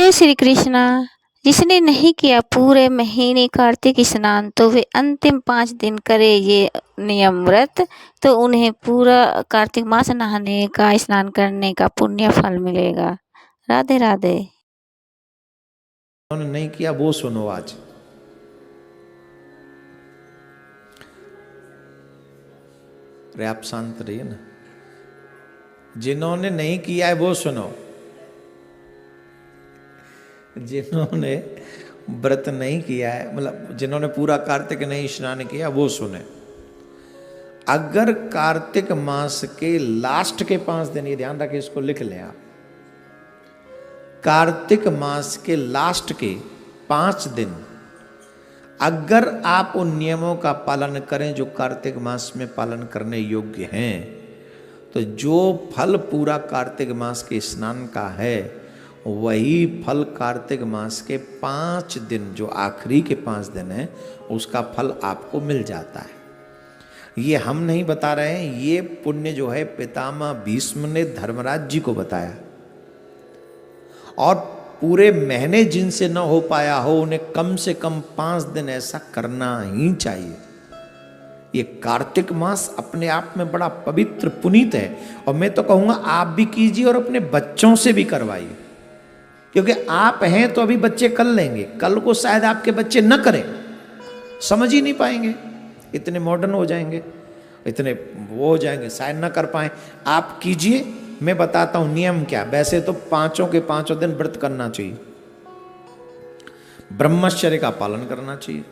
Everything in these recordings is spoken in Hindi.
हे श्री कृष्णा, जिसने नहीं किया पूरे महीने कार्तिक स्नान तो वे अंतिम 5 दिन करे ये नियम व्रत, तो उन्हें पूरा कार्तिक मास नहाने का, स्नान करने का पुण्य फल मिलेगा। राधे राधे। उन्होंने नहीं किया वो सुनो आज। अरे आप शांत रहिए ना। जिन्होंने नहीं किया है वो सुनो। जिन्होंने व्रत नहीं किया है, मतलब जिन्होंने पूरा कार्तिक नहीं स्नान किया, वो सुने। अगर कार्तिक मास के लास्ट के 5 दिन, ये ध्यान रखें, इसको लिख लें आप। कार्तिक मास के लास्ट के 5 दिन अगर आप उन नियमों का पालन करें जो कार्तिक मास में पालन करने योग्य हैं, तो जो फल पूरा कार्तिक मास के स्नान का है, वही फल कार्तिक मास के 5 दिन, जो आखिरी के 5 दिन हैं, उसका फल आपको मिल जाता है। ये हम नहीं बता रहे हैं, ये पुण्य जो है पितामह भीष्म ने धर्मराज जी को बताया। और पूरे महीने जिनसे न हो पाया हो, उन्हें कम से कम 5 दिन ऐसा करना ही चाहिए। ये कार्तिक मास अपने आप में बड़ा पवित्र पुनीत है, और मैं तो कहूंगा आप भी कीजिए और अपने बच्चों से भी करवाइए, क्योंकि आप हैं तो अभी बच्चे कर लेंगे, कल को शायद आपके बच्चे न करें, समझ ही नहीं पाएंगे, इतने मॉडर्न हो जाएंगे, इतने वो हो जाएंगे, शायद न कर पाए। आप कीजिए, मैं बताता हूं नियम क्या। वैसे तो 5 के 5 दिन व्रत करना चाहिए, ब्रह्मचर्य का पालन करना चाहिए,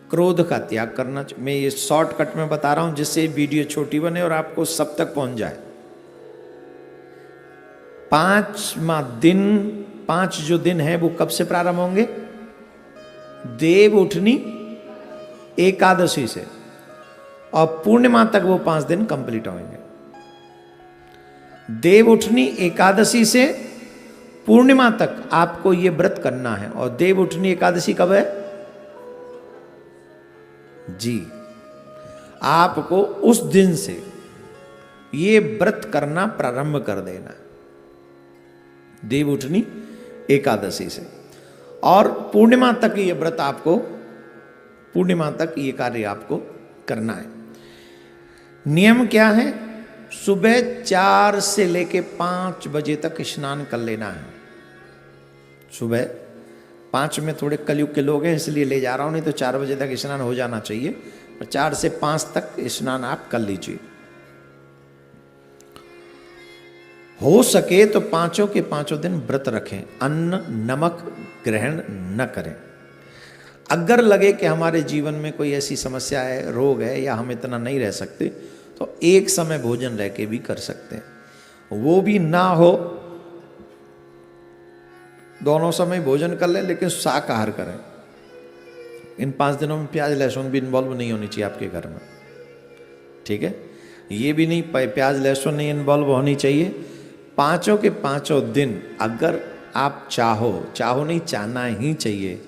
क्रोध का त्याग करना चाहिए। मैं ये शॉर्टकट में बता रहा हूं जिससे वीडियो छोटी बने और आपको सब तक पहुंच जाए। 5वां दिन, 5 जो दिन है वो कब से प्रारंभ होंगे? देव उठनी एकादशी से, और पूर्णिमा तक वो 5 दिन कंप्लीट होंगे। देव उठनी एकादशी से पूर्णिमा तक आपको ये व्रत करना है। और देव उठनी एकादशी कब है जी? आपको उस दिन से ये व्रत करना प्रारंभ कर देना, देव उठनी एकादशी से। और पूर्णिमा तक ये व्रत आपको, पूर्णिमा तक ये कार्य आपको करना है। नियम क्या है? सुबह 4 से लेके 5 बजे तक स्नान कर लेना है। सुबह 5 में थोड़े कलयुग के लोग हैं इसलिए ले जा रहा हूं, नहीं तो 4 बजे तक स्नान हो जाना चाहिए, और 4 से 5 तक स्नान आप कर लीजिए। हो सके तो 5 के 5 दिन व्रत रखें, अन्न नमक ग्रहण न करें। अगर लगे कि हमारे जीवन में कोई ऐसी समस्या है, रोग है, या हम इतना नहीं रह सकते, तो एक समय भोजन रह के भी कर सकते हैं। वो भी ना हो, दोनों समय भोजन कर लें, लेकिन शाकाहार करें। इन 5 दिनों में प्याज लहसुन भी इन्वॉल्व नहीं होनी चाहिए आपके घर में, ठीक है? ये भी नहीं, प्याज लहसुन नहीं इन्वॉल्व होनी चाहिए। 5 के 5 दिन अगर आप चाहो नहीं, चाहना ही चाहिए,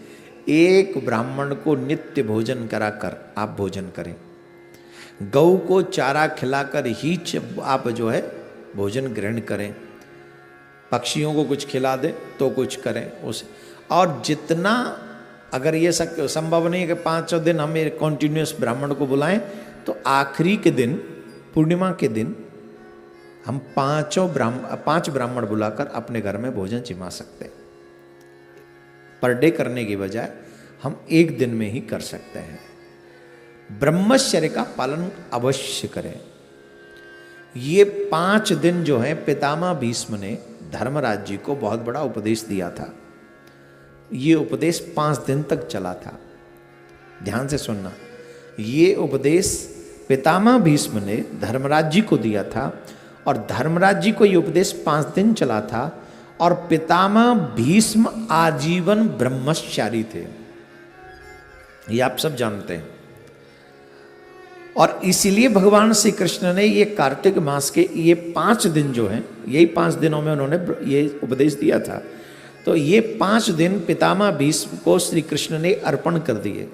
एक ब्राह्मण को नित्य भोजन कराकर आप भोजन करें। गौ को चारा खिलाकर ही आप जो है भोजन ग्रहण करें। पक्षियों को कुछ खिला दे तो कुछ करें उसे। और जितना, अगर ये संभव नहीं है कि 5 दिन हम कॉन्टिन्यूस ब्राह्मण को बुलाएं, तो आखिरी के दिन, पूर्णिमा के दिन, हम 5 ब्राह्मण बुलाकर अपने घर में भोजन जिमा सकते हैं। पर डे करने की बजाय हम एक दिन में ही कर सकते हैं। ब्रह्मचर्य का पालन अवश्य करें। ये 5 दिन जो है, पितामह भीष्म ने धर्मराज जी को बहुत बड़ा उपदेश दिया था। ये उपदेश 5 दिन तक चला था। ध्यान से सुनना, ये उपदेश पितामह भीष्म ने धर्मराज जी को दिया था, और धर्मराज जी को ये उपदेश 5 दिन चला था। और पितामह भीष्म आजीवन ब्रह्मचारी थे, ये आप सब जानते हैं। और इसीलिए भगवान श्री कृष्ण ने ये कार्तिक मास के ये 5 दिन जो हैं, यही 5 दिनों में उन्होंने ये उपदेश दिया था। तो ये 5 दिन पितामह भीष्म को श्री कृष्ण ने अर्पण कर दिए,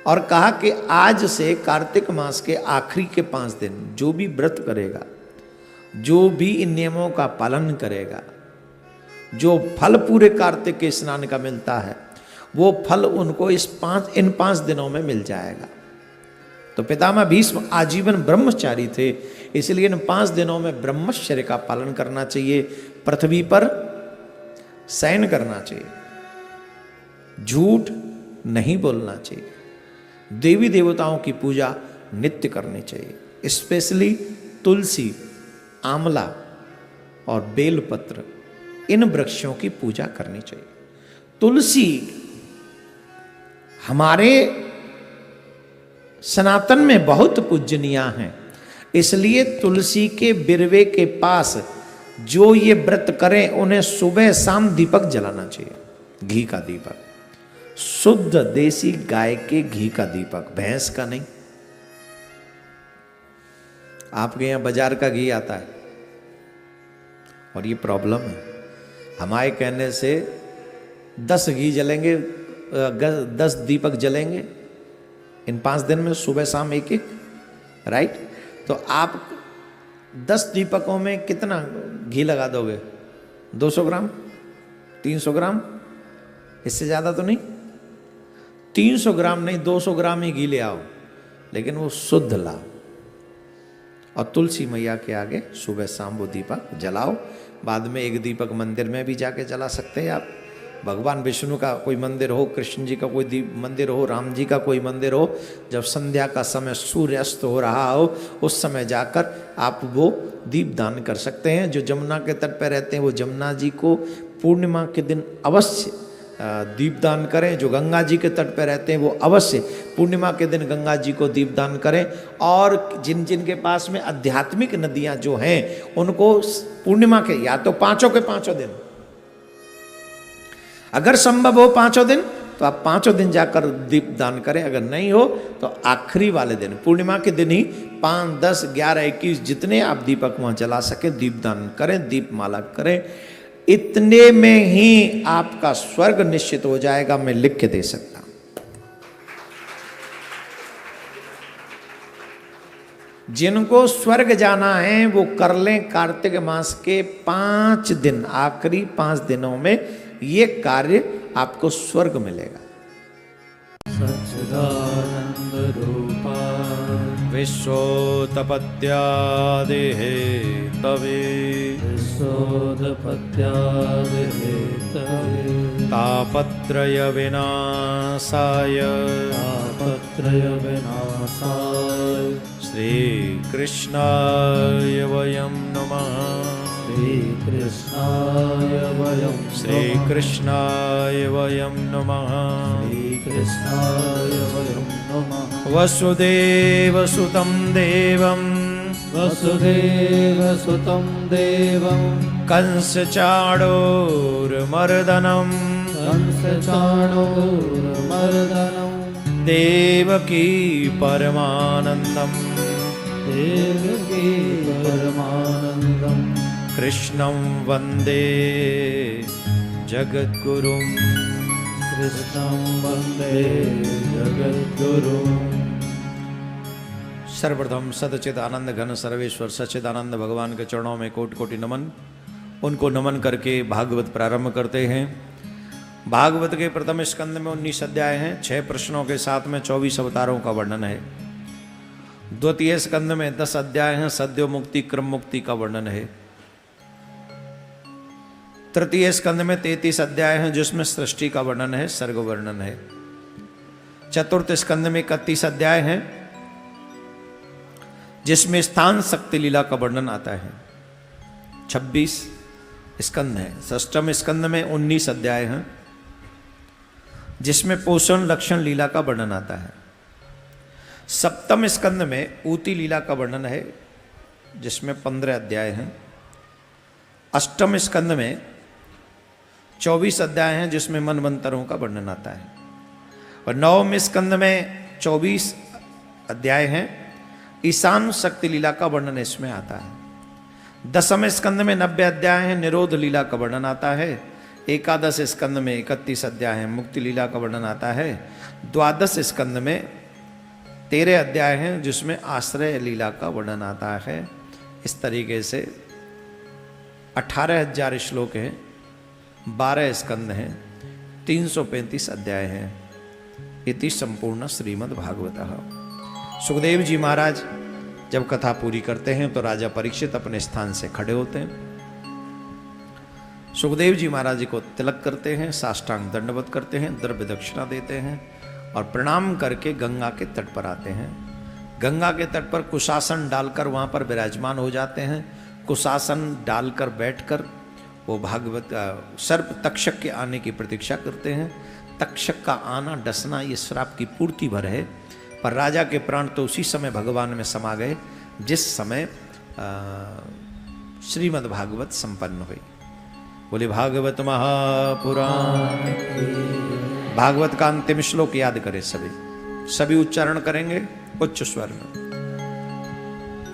और कहा कि आज से कार्तिक मास के आखिरी के 5 दिन जो भी व्रत करेगा, जो भी इन नियमों का पालन करेगा, जो फल पूरे कार्तिक के स्नान का मिलता है वो फल उनको इन 5 दिनों में मिल जाएगा। तो पितामह भीष्म आजीवन ब्रह्मचारी थे, इसलिए इन 5 दिनों में ब्रह्मचर्य का पालन करना चाहिए, पृथ्वी पर शयन करना चाहिए, झूठ नहीं बोलना चाहिए, देवी देवताओं की पूजा नित्य करनी चाहिए, स्पेशली तुलसी, आंवला और बेलपत्र, इन वृक्षों की पूजा करनी चाहिए। तुलसी हमारे सनातन में बहुत पूजनीय हैं, इसलिए तुलसी के बिरवे के पास जो ये व्रत करें उन्हें सुबह शाम दीपक जलाना चाहिए, घी का दीपक, शुद्ध देसी गाय के घी का दीपक, भैंस का नहीं। आपके यहां बाजार का घी आता है और ये प्रॉब्लम है, हमारे कहने से 10 घी जलेंगे, 10 दीपक जलेंगे इन 5 दिन में, सुबह शाम एक एक, राइट। तो आप 10 दीपकों में कितना घी लगा दोगे? 200 ग्राम, 300 ग्राम, इससे ज़्यादा तो नहीं। 300 ग्राम नहीं, 200 ग्राम ही घी ले आओ, लेकिन वो शुद्ध लाओ और तुलसी मैया के आगे सुबह शाम वो दीपक जलाओ। बाद में एक दीपक मंदिर में भी जाके जला सकते हैं आप। भगवान विष्णु का कोई मंदिर हो, कृष्ण जी का कोई मंदिर हो, राम जी का कोई मंदिर हो, जब संध्या का समय सूर्यास्त हो रहा हो उस समय जाकर आप वो दीप दान कर सकते हैं। जो जमुना के तट पर रहते हैं वो जमुना जी को पूर्णिमा के दिन अवश्य दीपदान करें। जो गंगा जी के तट पर रहते हैं वो अवश्य पूर्णिमा के दिन गंगा जी को दीपदान करें। और जिन जिन के पास में आध्यात्मिक नदियां जो हैं उनको पूर्णिमा के या तो 5 के 5 दिन, अगर संभव हो 5 दिन तो आप 5 दिन जाकर दीपदान करें, अगर नहीं हो तो आखिरी वाले दिन पूर्णिमा के दिन ही 5, 10, 11, 21 जितने आप दीपक वहां जला सके दीपदान करें, दीपमाला करें। इतने में ही आपका स्वर्ग निश्चित हो जाएगा, मैं लिख के दे सकता हूं। जिनको स्वर्ग जाना है वो कर लें कार्तिक मास के 5 दिन, आखिरी 5 दिनों में ये कार्य आपको स्वर्ग मिलेगा। सच्चिदानंद रूपा विश्वोत्पत्त्यादिः तवे विश्वोत्पत्त्यादिः तवे तापत्रय विनाशाय तापत्रयविनाशाय श्रीकृष्णाय वयं नमः। श्रीकृष्णाय वयं श्रीकृष्णाय वयं नमः। श्रीकृष्णाय वयं नमः। वसुदेवसुतं देवं वसुदेवसुतं देवं कंसचाणूरमर्दनं कंसचाणूरमर्दनं देवकी परमानन्दं देवकी परमानन्दं कृष्णं वन्दे जगद्गुरुं। कृष्णं वन्दे जगद्गुरुं। सर्वप्रथम सदचित आनंद घन सर्वेश्वर सच्चिदानंद भगवान के चरणों में कोटि कोटि नमन। उनको नमन करके भागवत प्रारंभ करते हैं। भागवत के प्रथम स्कंद में 19 अध्याय हैं, 6 प्रश्नों के साथ में 24 अवतारों का वर्णन है। द्वितीय स्कंद में 10 अध्याय हैं, सद्यो मुक्ति क्रम मुक्ति का वर्णन है। तृतीय स्कंद में 33 अध्याय हैं जिसमें सृष्टि का वर्णन है, सर्ग वर्णन है। चतुर्थ स्कंद में 31 अध्याय हैं जिसमें स्थान शक्ति लीला का वर्णन आता है। 26 स्कंद है। षष्ठम स्कंद में 19 अध्याय हैं जिसमें पोषण लक्षण लीला का वर्णन आता है। सप्तम स्कंद में ऊती लीला का वर्णन है जिसमें 15 अध्याय हैं। अष्टम स्कंद में 24 अध्याय हैं जिसमें मनवंतरों का वर्णन आता है। और नवम स्कंद में 24 अध्याय हैं, ईशान शक्ति लीला का वर्णन इसमें आता है। दसम स्कंद में 90 अध्याय हैं, निरोध लीला का वर्णन आता है। एकादश स्कंद में 31 अध्याय हैं, मुक्ति लीला का वर्णन आता है। द्वादश स्कंद में 13 अध्याय हैं जिसमें आश्रय लीला का वर्णन आता है। इस तरीके से 18,000 श्लोक हैं 12 स्कंद हैं, 335 अध्याय हैं। इति संपूर्ण श्रीमद् भागवतः। सुखदेव जी महाराज जब कथा पूरी करते हैं तो राजा परीक्षित अपने स्थान से खड़े होते हैं। सुखदेव जी महाराज जी को तिलक करते हैं, साष्टांग दंडवत करते हैं, द्रव्य दक्षिणा देते हैं और प्रणाम करके गंगा के तट पर आते हैं। गंगा के तट पर कुशासन डालकर वहाँ पर विराजमान हो जाते हैं। कुशासन डालकर बैठकर वो भागवत सर्प तक्षक के आने की प्रतीक्षा करते हैं। तक्षक का आना डसना ये श्राप की पूर्ति भर है, पर राजा के प्राण तो उसी समय भगवान में समा गए जिस समय श्रीमद् भागवत संपन्न हुई। बोले भागवत महापुराण। भागवत का अंतिम श्लोक याद करें सभी उच्चारण करेंगे उच्च स्वर में।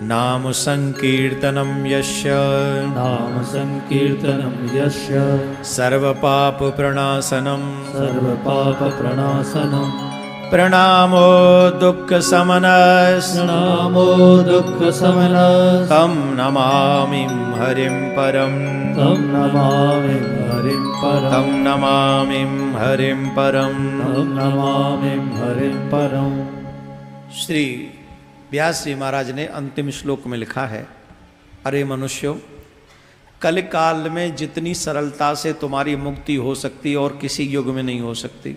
नाम संकीर्तनम यस्य, नाम संकीर्तनम यस्य, सर्व पाप प्रणाशनम, सर्व पाप प्रणाशनम, प्रणामो दुःख समनस्, प्रणामो दुःख समनस्, तं नमामि हरिं परम, तं नमामि हरिं परम, तं नमामि हरिं परम। तं नमामि हरिं परम। श्री व्यास जी महाराज ने अंतिम श्लोक में लिखा है, अरे मनुष्यों, कलिकाल में जितनी सरलता से तुम्हारी मुक्ति हो सकती और किसी युग में नहीं हो सकती,